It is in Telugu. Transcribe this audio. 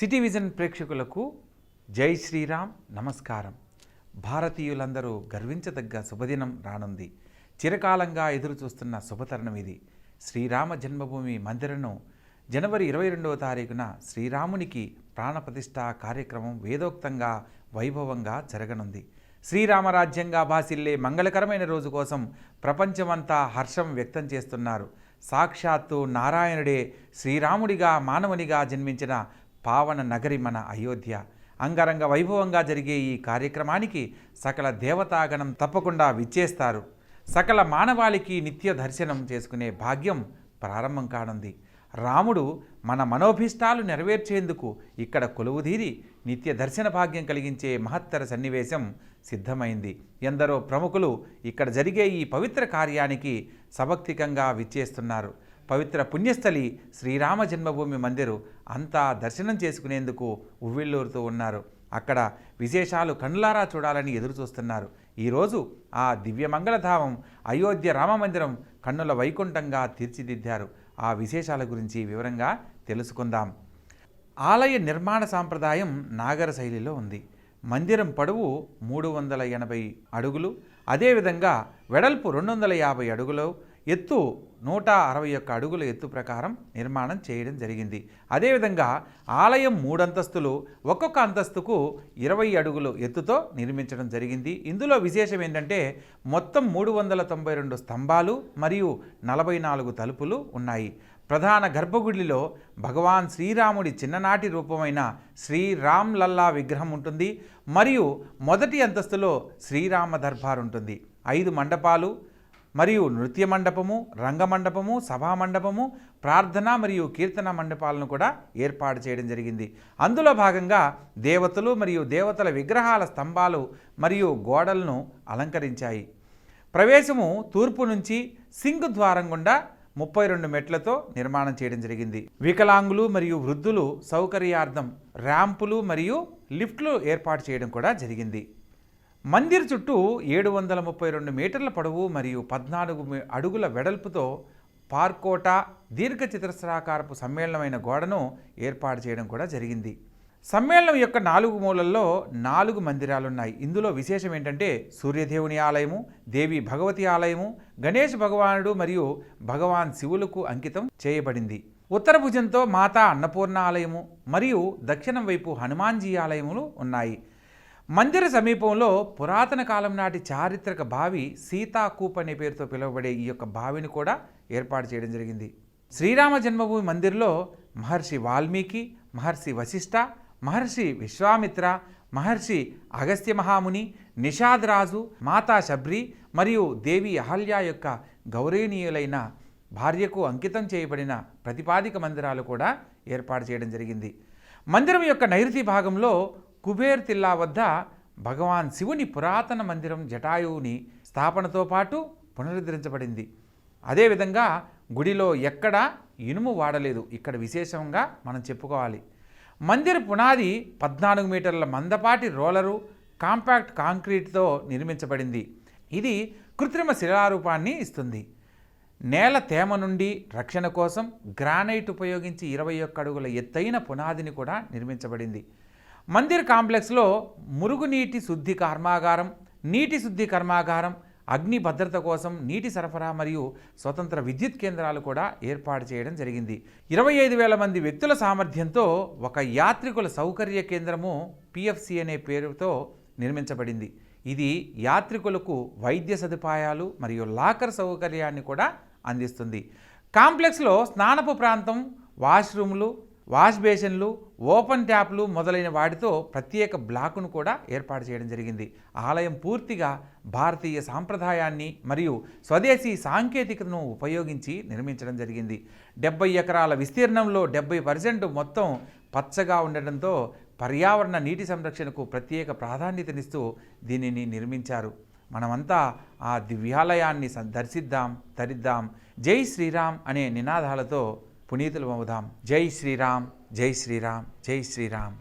సిటీ విజన్ ప్రేక్షకులకు జై శ్రీరామ్ నమస్కారం. భారతీయులందరూ గర్వించదగ్గ శుభదినం రానుంది. చిరకాలంగా ఎదురు చూస్తున్న శుభతరుణం ఇది. శ్రీరామ జన్మభూమి మందిరను జనవరి 22వ తారీఖున శ్రీరామునికి ప్రాణప్రతిష్ఠ కార్యక్రమం వేదోక్తంగా వైభవంగా జరగనుంది. శ్రీరామరాజ్యంగా భాసిల్లే మంగళకరమైన రోజు కోసం ప్రపంచమంతా హర్షం వ్యక్తం చేస్తున్నారు. సాక్షాత్తు నారాయణుడే శ్రీరాముడిగా మానవునిగా జన్మించిన పావన నగరి మన అయోధ్య. అంగరంగ వైభవంగా జరిగే ఈ కార్యక్రమానికి సకల దేవతాగణం తప్పకుండా విచ్చేస్తారు. సకల మానవాళికి నిత్య దర్శనం చేసుకునే భాగ్యం ప్రారంభం కానుంది. రాముడు మన మనోభీష్టాలు నెరవేర్చేందుకు ఇక్కడ కొలువుదీరి నిత్య దర్శన భాగ్యం కలిగించే మహత్తర సన్నివేశం సిద్ధమైంది. ఎందరో ప్రముఖులు ఇక్కడ జరిగే ఈ పవిత్ర కార్యానికి సభక్తికంగా విచ్చేస్తున్నారు. పవిత్ర పుణ్యస్థలి శ్రీరామ జన్మభూమి మందిరు అంతా దర్శనం చేసుకునేందుకు ఉవ్విళ్ళూరుతూ ఉన్నారు. అక్కడ విశేషాలు కన్నులారా చూడాలని ఎదురు చూస్తున్నారు. ఈరోజు ఆ దివ్యమంగళధామం అయోధ్య రామమందిరం కన్నుల వైకుంఠంగా తీర్చిదిద్దారు. ఆ విశేషాల గురించి వివరంగా తెలుసుకుందాం. ఆలయ నిర్మాణ సాంప్రదాయం నాగర శైలిలో ఉంది. మందిరం పొడవు 380 అడుగులు, అదేవిధంగా వెడల్పు 250 అడుగులు, ఎత్తు 161 అడుగుల ఎత్తు ప్రకారం నిర్మాణం చేయడం జరిగింది. అదేవిధంగా ఆలయం 3 అంతస్తులు, ఒక్కొక్క అంతస్తుకు 20 అడుగులు ఎత్తుతో నిర్మించడం జరిగింది. ఇందులో విశేషం ఏంటంటే మొత్తం 392 స్తంభాలు మరియు 44 తలుపులు ఉన్నాయి. ప్రధాన గర్భగుడిలో భగవాన్ శ్రీరాముడి చిన్ననాటి రూపమైన శ్రీరామ్ లల్లా విగ్రహం ఉంటుంది. మరియు మొదటి అంతస్తులో శ్రీరామ దర్బార్ ఉంటుంది. 5 మండపాలు మరియు నృత్య మండపము, రంగమండపము, సభామండపము, ప్రార్థన మరియు కీర్తన మండపాలను కూడా ఏర్పాటు చేయడం జరిగింది. అందులో భాగంగా దేవతలు మరియు దేవతల విగ్రహాల స్తంభాలు మరియు గోడలను అలంకరించాయి. ప్రవేశము తూర్పు నుంచి సింగ్ ద్వారం గుండా 32 మెట్లతో నిర్మాణం చేయడం జరిగింది. వికలాంగులు మరియు వృద్ధులు సౌకర్యార్థం ర్యాంపులు మరియు లిఫ్ట్లు ఏర్పాటు చేయడం కూడా జరిగింది. మందిర్ చుట్టూ 732 మీటర్ల పొడవు మరియు 14 అడుగుల వెడల్పుతో పార్కోట దీర్ఘ చతురస్రాకారపు సమ్మేళనమైన గోడను ఏర్పాటు చేయడం కూడా జరిగింది. సమ్మేళనం యొక్క 4 మూలల్లో 4 మందిరాలున్నాయి. ఇందులో విశేషం ఏంటంటే సూర్యదేవుని ఆలయము, దేవి భగవతి ఆలయము, గణేష్ భగవానుడు మరియు భగవాన్ శివులకు అంకితం చేయబడింది. ఉత్తర భుజంతో మాతా అన్నపూర్ణ ఆలయము మరియు దక్షిణం వైపు హనుమాన్జీ ఆలయములు ఉన్నాయి. మందిర సమీపంలో పురాతన కాలం నాటి చారిత్రక బావి సీతాకూప్ అనే పేరుతో పిలువబడే ఈ యొక్క బావిని కూడా ఏర్పాటు చేయడం జరిగింది. శ్రీరామ జన్మభూమి మందిర్లో మహర్షి వాల్మీకి, మహర్షి వశిష్ఠ, మహర్షి విశ్వామిత్ర, మహర్షి అగస్త్య మహాముని, నిషాద్ రాజు, మాతా శబరి మరియు దేవి అహల్య యొక్క గౌరవనీయులైన భార్యకు అంకితం చేయబడిన ప్రతిపాదిక మందిరాలు కూడా ఏర్పాటు చేయడం జరిగింది. మందిరం యొక్క నైరుతి భాగంలో కుబేర్ తిల్లా వద్ద భగవాన్ శివుని పురాతన మందిరం జటాయువుని స్థాపనతో పాటు పునరుద్ధరించబడింది. అదేవిధంగా గుడిలో ఎక్కడా ఇనుము వాడలేదు. ఇక్కడ విశేషంగా మనం చెప్పుకోవాలి. మందిర పునాది 14 మీటర్ల మందపాటి రోలరు కాంపాక్ట్ కాంక్రీట్తో నిర్మించబడింది. ఇది కృత్రిమ శిలారూపాన్ని ఇస్తుంది. నేల తేమ నుండి రక్షణ కోసం గ్రానైట్ ఉపయోగించి 21 అడుగుల ఎత్తైన పునాదిని కూడా నిర్మించబడింది. మందిర్ కాంప్లెక్స్లో మురుగునీటి శుద్ధి కర్మాగారం, నీటి శుద్ధి కర్మాగారం, అగ్ని భద్రత కోసం నీటి సరఫరా మరియు స్వతంత్ర విద్యుత్ కేంద్రాలు కూడా ఏర్పాటు చేయడం జరిగింది. 25,000 మంది వ్యక్తుల సామర్థ్యంతో ఒక యాత్రికుల సౌకర్య కేంద్రము పిఎఫ్సి అనే పేరుతో నిర్మించబడింది. ఇది యాత్రికులకు వైద్య సదుపాయాలు మరియు లాకర్ సౌకర్యాన్ని కూడా అందిస్తుంది. కాంప్లెక్స్లో స్నానపు ప్రాంతం, వాష్రూమ్లు, వాష్ బేసిన్లు, ఓపెన్ ట్యాప్లు మొదలైన వాటితో ప్రత్యేక బ్లాకును కూడా ఏర్పాటు చేయడం జరిగింది. ఆలయం పూర్తిగా భారతీయ సాంప్రదాయాన్ని మరియు స్వదేశీ సాంకేతికతను ఉపయోగించి నిర్మించడం జరిగింది. 70 ఎకరాల విస్తీర్ణంలో 70% మొత్తం పచ్చగా ఉండటంతో పర్యావరణ నీటి సంరక్షణకు ప్రత్యేక ప్రాధాన్యతనిస్తూ దీనిని నిర్మించారు. మనమంతా ఆ దివ్యాలయాన్ని దర్శిద్దాం, తరిద్దాం. జై శ్రీరామ్ అనే నినాదాలతో పునీతులమవుదాం. జై శ్రీరామ్, జై శ్రీరామ్, జై శ్రీరామ్.